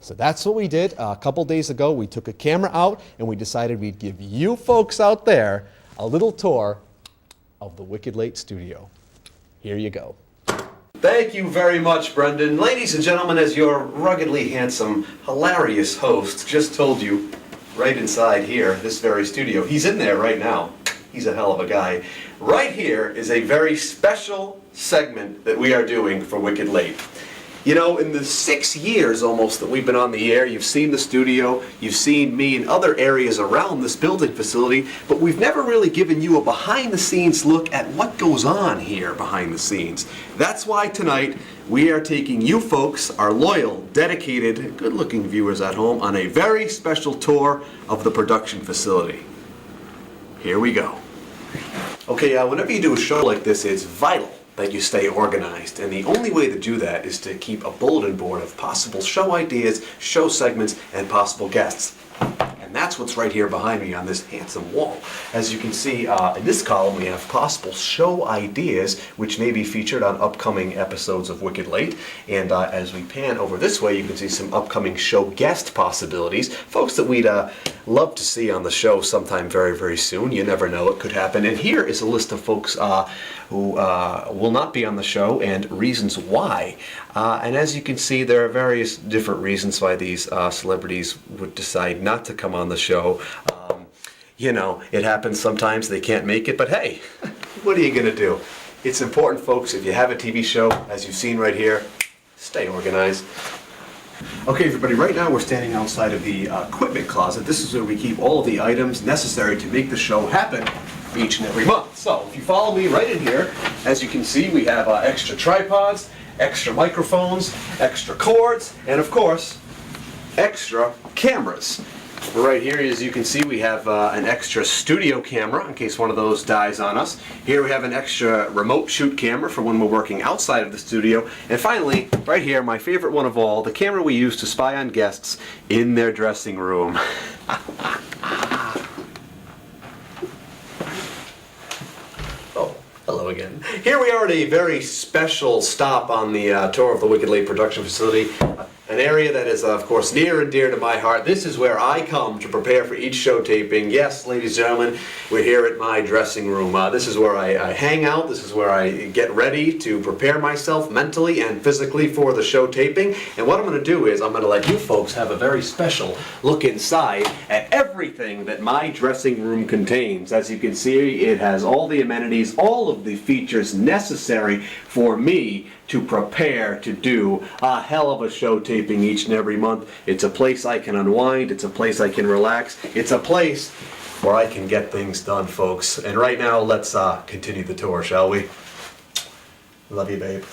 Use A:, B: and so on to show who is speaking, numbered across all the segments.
A: So that's what we did. A couple days ago, we took a camera out and we decided we'd give you folks out there a little tour of the Wicked Late studio. Here you go.
B: Thank you very much, Brendan. Ladies and gentlemen, as your ruggedly handsome, hilarious host just told you, right inside here, this very studio, he's in there right now. He's a hell of a guy. Right here is a very special segment that we are doing for Wicked Late. You know, in the 6 years almost that we've been on the air, you've seen the studio, you've seen me in other areas around this building facility, but we've never really given you a behind-the-scenes look at what goes on here behind the scenes. That's why tonight we are taking you folks, our loyal, dedicated, good-looking viewers at home, on a very special tour of the production facility. Here we go. Okay, whenever you do a show like this, it's vital that you stay organized, and the only way to do that is to keep a bulletin board of possible show ideas, show segments, and possible guests. And that's what's right here behind me on this handsome wall. As you can see, in this column we have possible show ideas which may be featured on upcoming episodes of Wicked Late. And as we pan over this way, you can see some upcoming show guest possibilities. Folks that we'd love to see on the show sometime very, very soon. You never know, it could happen. And here is a list of folks who will not be on the show and reasons why. And as you can see, there are various different reasons why these celebrities would decide not to come on the show. You know, it happens sometimes, they can't make it, but hey, what are you going to do? It's important, folks, if you have a TV show, as you've seen right here, stay organized. Okay, everybody, right now we're standing outside of the equipment closet. This is where we keep all of the items necessary to make the show happen each and every month. So, if you follow me right in here, as you can see, we have extra tripods, extra microphones, extra cords, and of course, extra cameras. Right here, as you can see, we have an extra studio camera in case one of those dies on us. Here we have an extra remote shoot camera for when we're working outside of the studio. And finally, right here, my favorite one of all, the camera we use to spy on guests in their dressing room. Hello again. Here we are at a very special stop on the tour of the Wicked Late production facility. An area that is, of course, near and dear to my heart. This is where I come to prepare for each show taping. Yes, ladies and gentlemen, we're here at my dressing room. This is where I hang out. This is where I get ready to prepare myself mentally and physically for the show taping. And what I'm going to do is I'm going to let you folks have a very special look inside at everything that my dressing room contains. As you can see, it has all the amenities, all of the features necessary for me to prepare to do a hell of a show taping each and every month. It's a place I can unwind, it's a place I can relax, it's a place where I can get things done, folks. And right now, let's continue the tour, shall we? Love you, babe.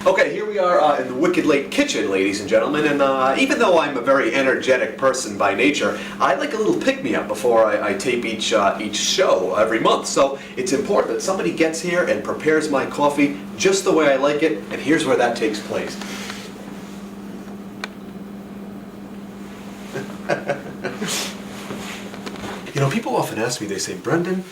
B: Okay, here we are in the Wicked Late kitchen, ladies and gentlemen, and even though I'm a very energetic person by nature, I like a little pick-me-up before I tape each show every month. So it's important that somebody gets here and prepares my coffee just the way I like it, and here's where that takes place. You know, people often ask me, they say, Brendan,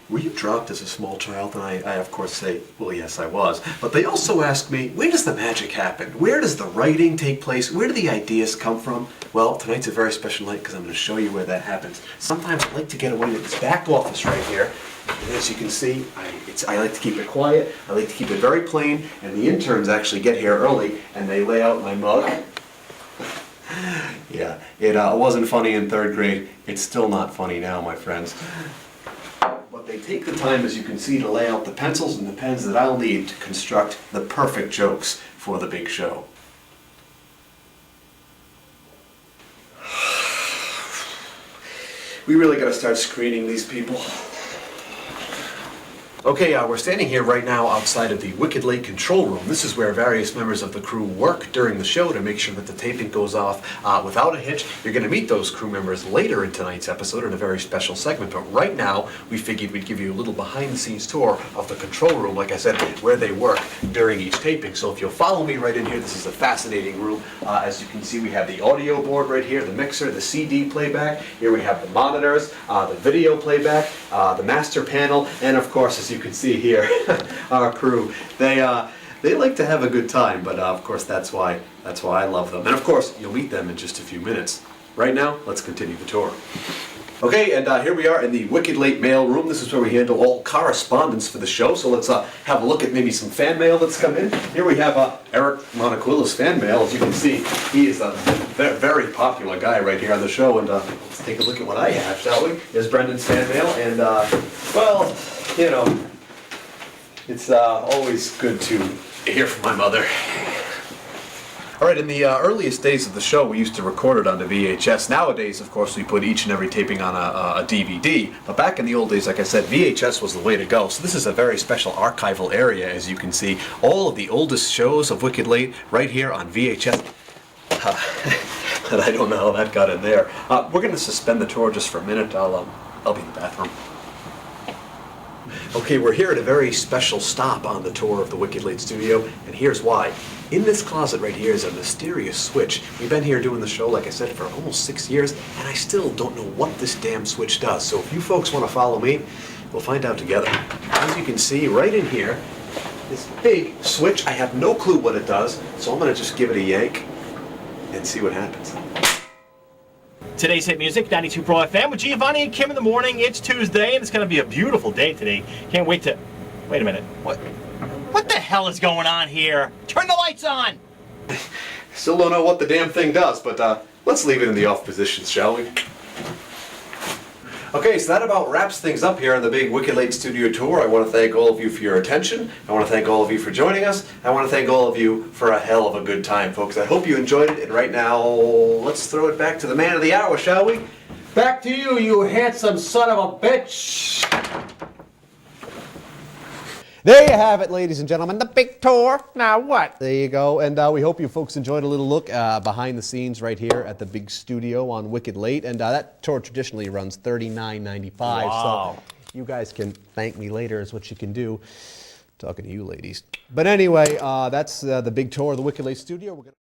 B: were you dropped as a small child? And I of course say, well, yes, I was. But they also ask me, where does the magic happen? Where does the writing take place? Where do the ideas come from? Well, tonight's a very special night because I'm going to show you where that happens. Sometimes I like to get away to this back office right here. And as you can see, I like to keep it quiet. I like to keep it very plain. And the interns actually get here early and they lay out my mug. Yeah, it wasn't funny in 3rd grade. It's still not funny now, my friends. They take the time, as you can see, to lay out the pencils and the pens that I'll need to construct the perfect jokes for the big show. We really got to start screening these people. Okay, we're standing here right now outside of the Wicked Late control room. This is where various members of the crew work during the show to make sure that the taping goes off without a hitch. You're going to meet those crew members later in tonight's episode in a very special segment, but right now we figured we'd give you a little behind-the-scenes tour of the control room, like I said, where they work during each taping. So if you'll follow me right in here, this is a fascinating room. As you can see, we have the audio board right here, the mixer, the CD playback. Here we have the monitors, the video playback, the master panel, and of course, as you can see here, our crew. They They like to have a good time, but of course that's why I love them. And of course, you'll meet them in just a few minutes. Right now, let's continue the tour. Okay, and here we are in the Wicked Late Mail Room. This is where we handle all correspondence for the show. So let's have a look at maybe some fan mail that's come in. Here we have Eric Monaquilla's fan mail. As you can see, he is a very popular guy right here on the show. And let's take a look at what I have, shall we? Here's Brendan's fan mail. And, well, you know, it's always good to hear from my mother. All right, in the earliest days of the show, we used to record it onto VHS. Nowadays, of course, we put each and every taping on a DVD. But back in the old days, like I said, VHS was the way to go. So this is a very special archival area, as you can see. All of the oldest shows of Wicked Late right here on VHS. And I don't know how that got in there. We're going to suspend the tour just for a minute. I'll be in the bathroom. Okay, we're here at a very special stop on the tour of the Wicked Late Studio, and here's why. In this closet right here is a mysterious switch. We've been here doing the show, like I said, for almost 6 years, and I still don't know what this damn switch does. So if you folks want to follow me, we'll find out together. As you can see, right in here, this big switch, I have no clue what it does, so I'm going to just give it a yank and see what happens.
C: Today's hit music, 92 Pro FM with Giovanni and Kim in the morning. It's Tuesday, and it's going to be a beautiful day today. Can't wait to... Wait a minute. What the hell is going on here? Turn the lights on!
B: Still don't know what the damn thing does, but let's leave it in the off position, shall we? Okay, so that about wraps things up here on the big Wicked Late Studio Tour. I want to thank all of you for your attention. I want to thank all of you for joining us. I want to thank all of you for a hell of a good time, folks. I hope you enjoyed it, and right now, let's throw it back to the man of the hour, shall we?
D: Back to you, you handsome son of a bitch!
A: There you have it, ladies and gentlemen, the big tour.
D: Now what?
A: There you go, and we hope you folks enjoyed a little look behind the scenes right here at the big studio on Wicked Late, and that tour traditionally runs $39.95.
C: Wow.
A: So you guys can thank me later is what you can do. Talking to you ladies. But anyway, that's the big tour of the Wicked Late Studio. We're gonna